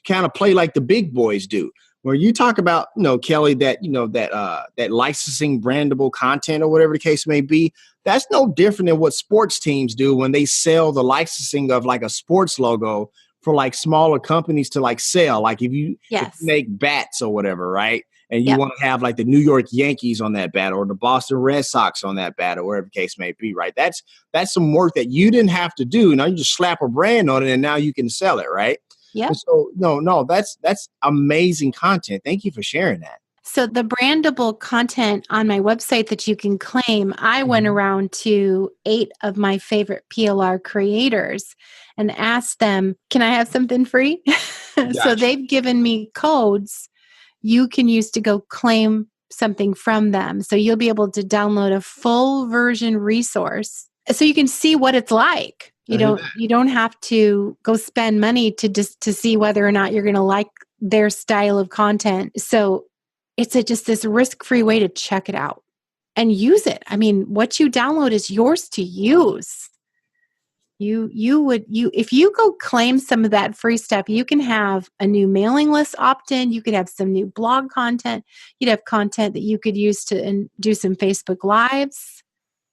Speaker 1: kind of play like the big boys do. Where you talk about, Kelly, that licensing brandable content or whatever the case may be, that's no different than what sports teams do when they sell the licensing of like a sports logo for like smaller companies to like sell. Like if you make bats or whatever, right? And you want to have like the New York Yankees on that bat or the Boston Red Sox on that bat or whatever the case may be, right? That's some work that you didn't have to do. Now you just slap a brand on it and now you can sell it, right?
Speaker 2: Yeah.
Speaker 1: So no, that's amazing content. Thank you for sharing that.
Speaker 2: So the brandable content on my website that you can claim, I went around to 8 of my favorite PLR creators and asked them, can I have something free? Gotcha. So they've given me codes you can use to go claim something from them. So you'll be able to download a full version resource so you can see what it's like. You don't have to go spend money to see whether or not you're going to like their style of content. So it's just this risk-free way to check it out and use it. I mean, what you download is yours to use. If you go claim some of that free stuff, you can have a new mailing list opt-in. You could have some new blog content. You'd have content that you could use to do some Facebook Lives,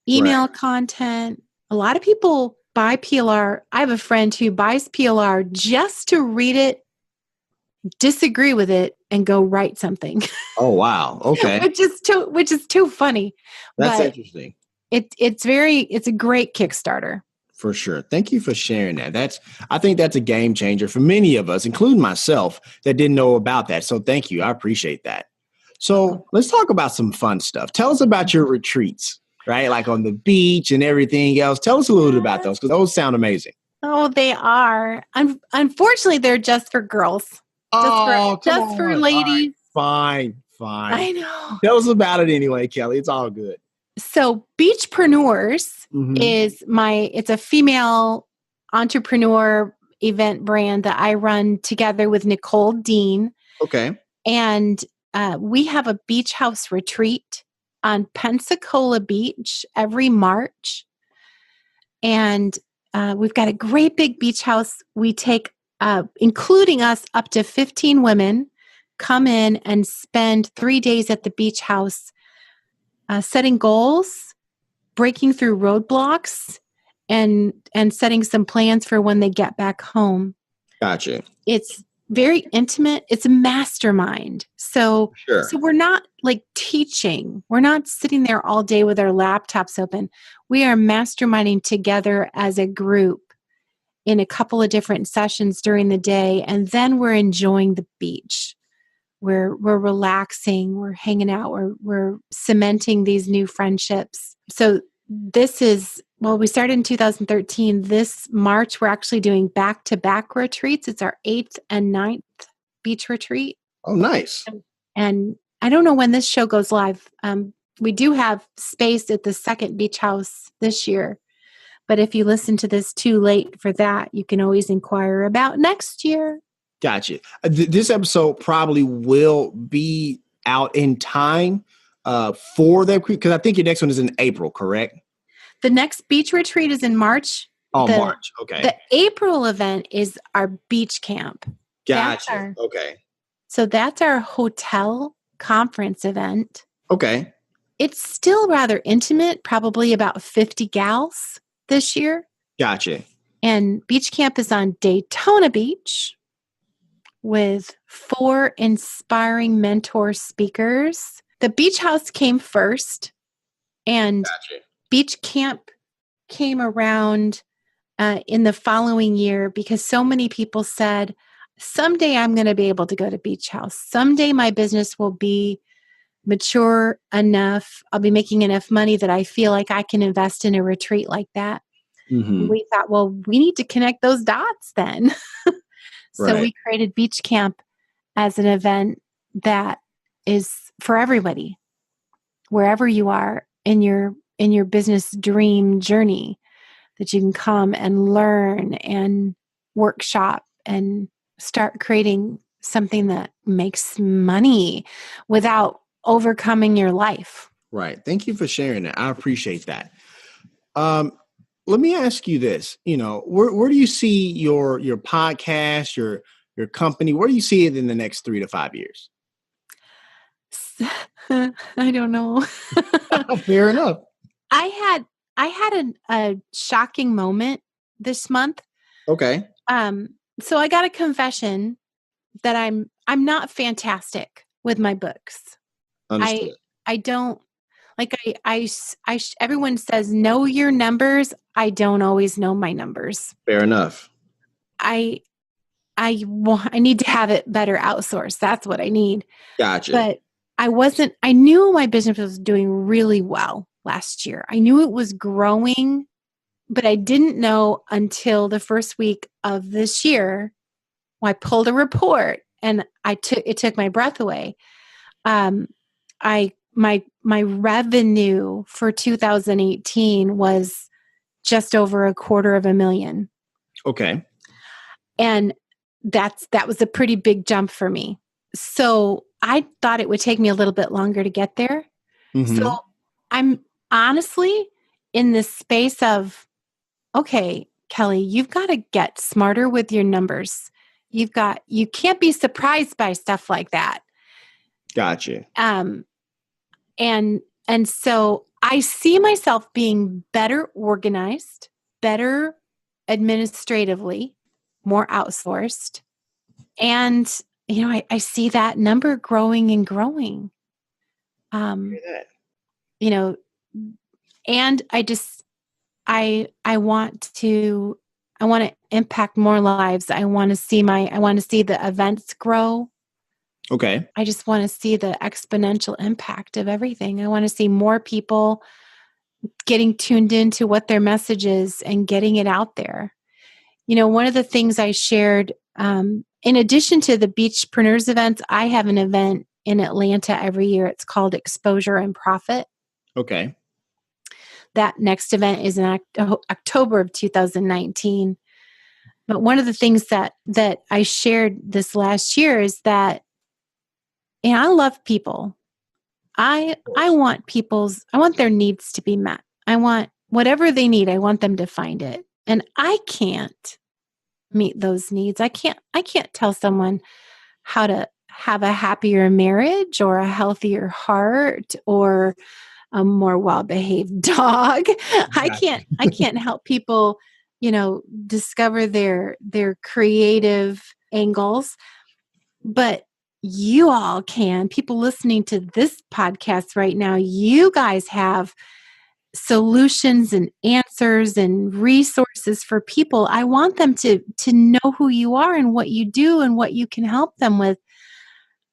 Speaker 2: email content. A lot of people buy PLR. I have a friend who buys PLR just to read it, disagree with it, and go write something.
Speaker 1: Oh, wow. Okay.
Speaker 2: which is too funny.
Speaker 1: That's interesting.
Speaker 2: It's a great Kickstarter.
Speaker 1: For sure. Thank you for sharing that. I think that's a game changer for many of us, including myself, that didn't know about that. So thank you. I appreciate that. So let's talk about some fun stuff. Tell us about your retreats, right? Like on the beach and everything else. Tell us a little bit about those because those sound amazing.
Speaker 2: Oh, they are. Unfortunately, they're just for girls. Just for ladies.
Speaker 1: Right. Fine.
Speaker 2: I know.
Speaker 1: Tell us about it anyway, Kelly. It's all good.
Speaker 2: So Beachpreneurs it's a female entrepreneur event brand that I run together with Nicole Dean.
Speaker 1: Okay.
Speaker 2: And we have a beach house retreat on Pensacola Beach every March. And we've got a great big beach house. We take, including us, up to 15 women come in and spend 3 days at the beach house setting goals, breaking through roadblocks, and setting some plans for when they get back home.
Speaker 1: Gotcha.
Speaker 2: It's very intimate. It's a mastermind. So we're not like teaching. We're not sitting there all day with our laptops open. We are masterminding together as a group in a couple of different sessions during the day, and then we're enjoying the beach. We're relaxing, we're hanging out, we're cementing these new friendships. So this is, we started in 2013. This March, we're actually doing back-to-back retreats. It's our 8th and 9th beach retreat.
Speaker 1: Oh, nice.
Speaker 2: And I don't know when this show goes live. We do have space at the second beach house this year. But if you listen to this too late for that, you can always inquire about next year.
Speaker 1: Gotcha. This episode probably will be out in time for that, because I think your next one is in April, correct?
Speaker 2: The next beach retreat is in March.
Speaker 1: Oh, March. Okay.
Speaker 2: The April event is our beach camp.
Speaker 1: Gotcha. Okay.
Speaker 2: So that's our hotel conference event.
Speaker 1: Okay.
Speaker 2: It's still rather intimate, probably about 50 gals this year.
Speaker 1: Gotcha.
Speaker 2: And beach camp is on Daytona Beach with 4 inspiring mentor speakers. The beach house came first, and beach camp came around in the following year because so many people said, someday I'm going to be able to go to Beach House. Someday my business will be mature enough. I'll be making enough money that I feel like I can invest in a retreat like that.
Speaker 1: Mm-hmm.
Speaker 2: We thought, well, we need to connect those dots then. So
Speaker 1: Right.
Speaker 2: we created Beach Camp as an event that is for everybody, wherever you are in your business dream journey, that you can come and learn and workshop and start creating something that makes money without overcoming your life.
Speaker 1: Right. Thank you for sharing that. I appreciate that. Let me ask you this. Where do you see your podcast, your company? Where do you see it in the next 3 to 5 years?
Speaker 2: I don't know.
Speaker 1: Fair enough.
Speaker 2: I had a shocking moment this month.
Speaker 1: Okay.
Speaker 2: So I got a confession that I'm not fantastic with my books.
Speaker 1: Understood.
Speaker 2: I don't like everyone says know your numbers. I don't always know my numbers.
Speaker 1: Fair enough.
Speaker 2: I need to have it better outsourced. That's what I need.
Speaker 1: Gotcha.
Speaker 2: But I knew my business was doing really well last year. I knew it was growing, but I didn't know until the first week of this year when I pulled a report and it took my breath away. My revenue for 2018 was just over $250,000.
Speaker 1: Okay.
Speaker 2: And that was a pretty big jump for me. So I thought it would take me a little bit longer to get there.
Speaker 1: Mm-hmm.
Speaker 2: So I'm honestly in this space of, okay, Kelly, you've got to get smarter with your numbers. You can't be surprised by stuff like that.
Speaker 1: Gotcha.
Speaker 2: And so I see myself being better organized, better administratively, more outsourced. And, I see that number growing and growing. And I want to impact more lives. I want to see the events grow.
Speaker 1: Okay.
Speaker 2: I just want to see the exponential impact of everything. I want to see more people getting tuned into what their message is and getting it out there. One of the things I shared, in addition to the Beachpreneurs events, I have an event in Atlanta every year. It's called Exposure and Profit.
Speaker 1: Okay.
Speaker 2: That next event is in October of 2019. But one of the things that I shared this last year is that, I love people. I want their needs to be met. I want whatever they need. I want them to find it. And I can't meet those needs. I can't tell someone how to have a happier marriage or a healthier heart or a more well-behaved dog. I can't help people, discover their creative angles, but you all can. People listening to this podcast right now, you guys have solutions and answers and resources for people. I want them to know who you are and what you do and what you can help them with.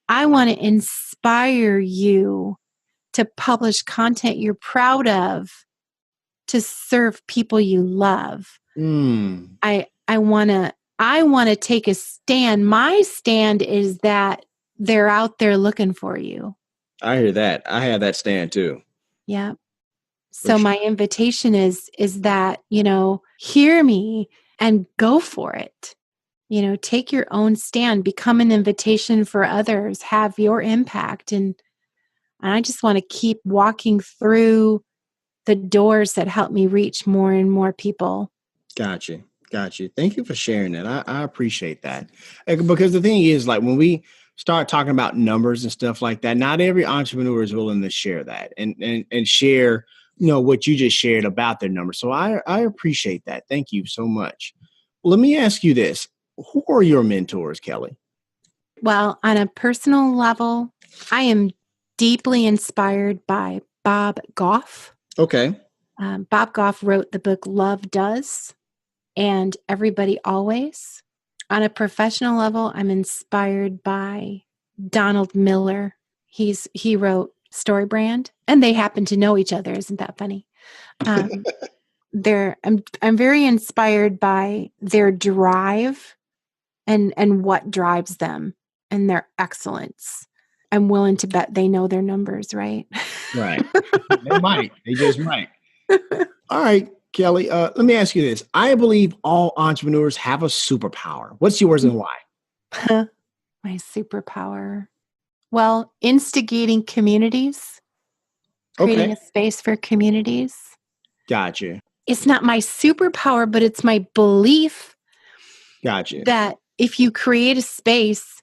Speaker 2: I want to inspire you to publish content you're proud of, to serve people you love. I want to take a stand. My stand is that they're out there looking for you.
Speaker 1: I hear that. I have that stand too.
Speaker 2: Yeah. So my invitation is that, hear me and go for it. Take your own stand, become an invitation for others, have your impact. And I just want to keep walking through the doors that help me reach more and more people.
Speaker 1: Gotcha. Thank you for sharing that. I appreciate that. Because the thing is, like, when we start talking about numbers and stuff like that, not every entrepreneur is willing to share that and share, what you just shared about their numbers. So I appreciate that. Thank you so much. Let me ask you this. Who are your mentors, Kelly?
Speaker 2: Well, on a personal level, I am deeply inspired by Bob Goff.
Speaker 1: Okay.
Speaker 2: Bob Goff wrote the book Love Does and Everybody Always. On a professional level, I'm inspired by Donald Miller. He wrote StoryBrand, and they happen to know each other. Isn't that funny? I'm very inspired by their drive and what drives them and their excellence. I'm willing to bet they know their numbers, right?
Speaker 1: Right. They might. They just might. All right, Kelly, let me ask you this. I believe all entrepreneurs have a superpower. What's yours and why?
Speaker 2: My superpower. Well, instigating communities, creating a space for communities.
Speaker 1: Gotcha.
Speaker 2: It's not my superpower, but it's my belief that if you create a space,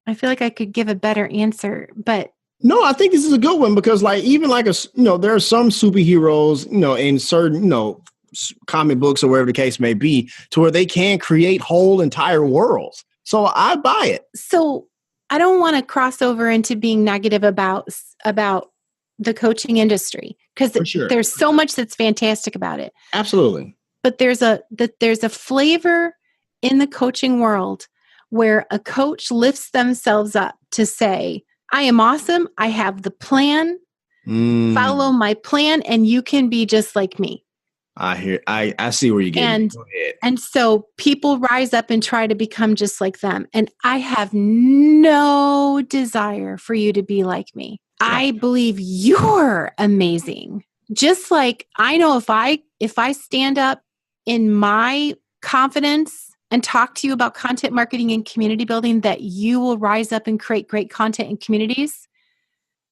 Speaker 2: I feel like I could give a better answer, but
Speaker 1: no, I think this is a good one because there are some superheroes, in certain, comic books or wherever the case may be, to where they can create whole entire worlds. So I buy it.
Speaker 2: So I don't want to cross over into being negative about the coaching industry because there's so much that's fantastic about it.
Speaker 1: Absolutely.
Speaker 2: But there's a flavor in the coaching world where a coach lifts themselves up to say, I am awesome. I have the plan. Follow my plan, and you can be just like me.
Speaker 1: I see where you're getting.
Speaker 2: And so people rise up and try to become just like them. And I have no desire for you to be like me. Yeah. I believe you're amazing. Just like I know if I stand up in my confidence and talk to you about content marketing and community building, that you will rise up and create great content in communities.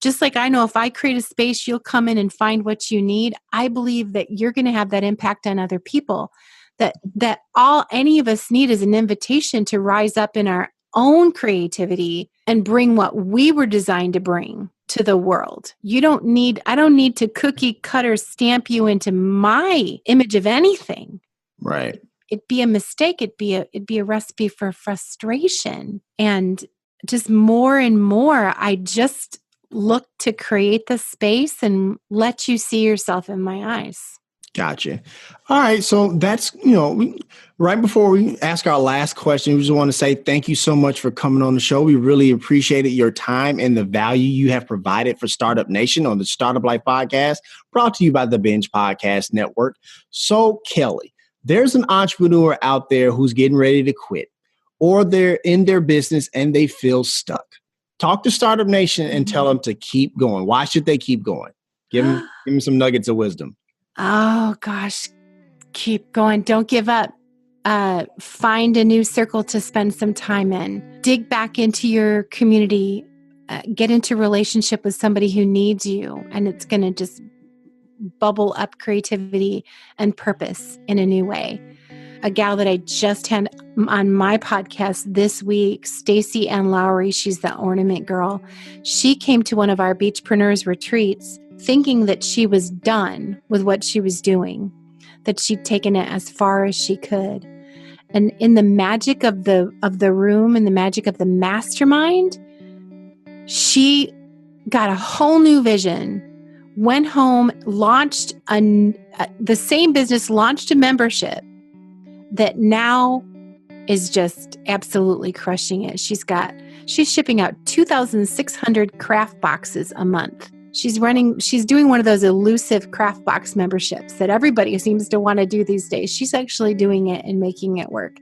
Speaker 2: Just like I know if I create a space, you'll come in and find what you need. I believe that you're going to have that impact on other people. That all any of us need is an invitation to rise up in our own creativity and bring what we were designed to bring to the world. I don't need to cookie cutter stamp you into my image of anything.
Speaker 1: Right.
Speaker 2: It'd be a mistake. It'd be a recipe for frustration. And just more and more, I just look to create the space and let you see yourself in my eyes.
Speaker 1: Gotcha. All right. So that's, right before we ask our last question, we just want to say thank you so much for coming on the show. We really appreciated your time and the value you have provided for Startup Nation on the Startup Life podcast, brought to you by the Binge Podcast Network. So, Kelly, there's an entrepreneur out there who's getting ready to quit, or they're in their business and they feel stuck. Talk to Startup Nation and tell them to keep going. Why should they keep going? Give them some nuggets of wisdom.
Speaker 2: Oh, gosh. Keep going. Don't give up. Find a new circle to spend some time in. Dig back into your community. Get into relationship with somebody who needs you. And it's going to just bubble up creativity and purpose in a new way. A gal that I just had on my podcast this week, Stacy Ann Lowry, she's the ornament girl. She came to one of our Beachpreneurs retreats thinking that she was done with what she was doing, that she'd taken it as far as she could. And in the magic of the room and the magic of the mastermind, she got a whole new vision, went home, launched the same business, launched a membership that now is just absolutely crushing it. She's shipping out 2,600 craft boxes a month. She's doing one of those elusive craft box memberships that everybody seems to want to do these days. She's actually doing it and making it work.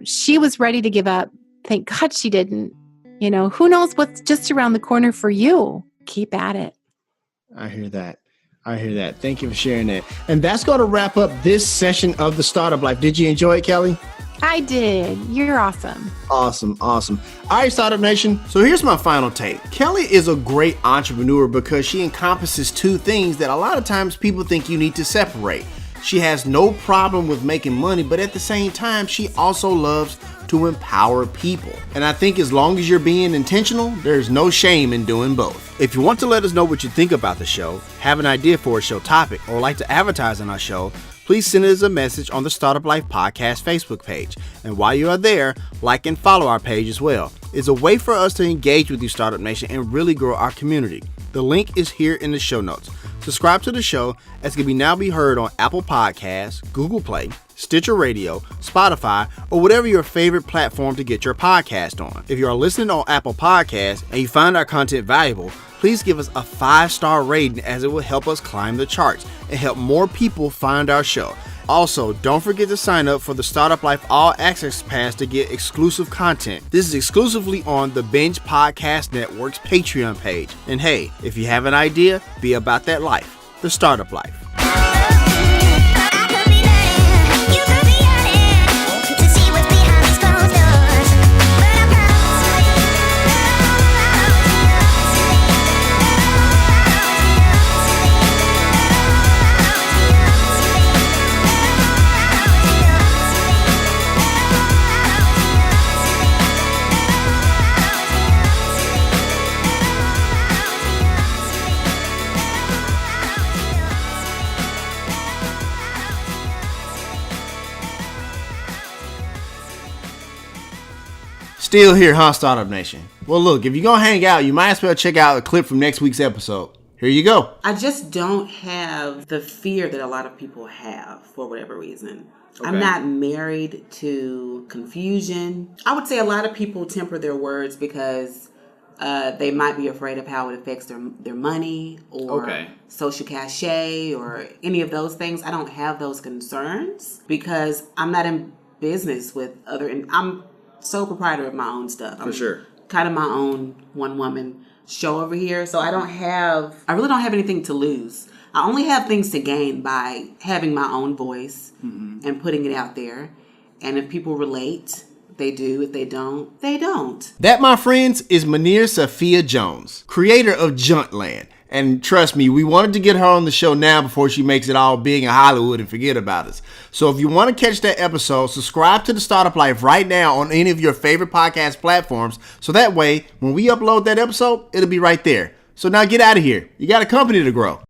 Speaker 2: She was ready to give up. Thank God she didn't. Who knows what's just around the corner for you? Keep at it.
Speaker 1: I hear that. Thank you for sharing that. And that's going to wrap up this session of the Startup Life. Did you enjoy it, Kelly?
Speaker 2: I did. You're awesome.
Speaker 1: Awesome. All right, Startup Nation. So here's my final take. Kelly is a great entrepreneur because she encompasses two things that a lot of times people think you need to separate. She has no problem with making money, but at the same time, she also loves to empower people. And I think as long as you're being intentional, there's no shame in doing both. If you want to let us know what you think about the show, have an idea for a show topic, or like to advertise on our show, please send us a message on the Startup Life Podcast Facebook page. And while you are there, like and follow our page as well. It's a way for us to engage with you, Startup Nation, and really grow our community. The link is here in the show notes. Subscribe to the show as it can now be heard on Apple Podcasts, Google Play, Stitcher Radio, Spotify, or whatever your favorite platform to get your podcast on. If you are listening on Apple Podcasts and you find our content valuable, please give us a 5-star rating, as it will help us climb the charts and help more people find our show. Also, don't forget to sign up for the Startup Life All Access Pass to get exclusive content. This is exclusively on the Binge Podcast Network's Patreon page. And hey, if you have an idea, be about that life. The Startup Life. Still here, huh, Startup Nation? Well, look, if you're going to hang out, you might as well check out a clip from next week's episode. Here you go.
Speaker 5: I just don't have the fear that a lot of people have for whatever reason. Okay. I'm not married to confusion. I would say a lot of people temper their words because they might be afraid of how it affects their money or social cachet or any of those things. I don't have those concerns because I'm not in business with I'm sole proprietor of my own stuff.
Speaker 1: For sure.
Speaker 5: Kind of my own one-woman show over here. So I really don't have anything to lose. I only have things to gain by having my own voice and putting it out there. And if people relate, they do. If they don't, they don't.
Speaker 1: That, my friends, is Manir Sophia Jones, creator of Juntland. And trust me, we wanted to get her on the show now before she makes it all big in Hollywood and forget about us. So if you want to catch that episode, subscribe to The Startup Life right now on any of your favorite podcast platforms. So that way, when we upload that episode, it'll be right there. So now get out of here. You got a company to grow.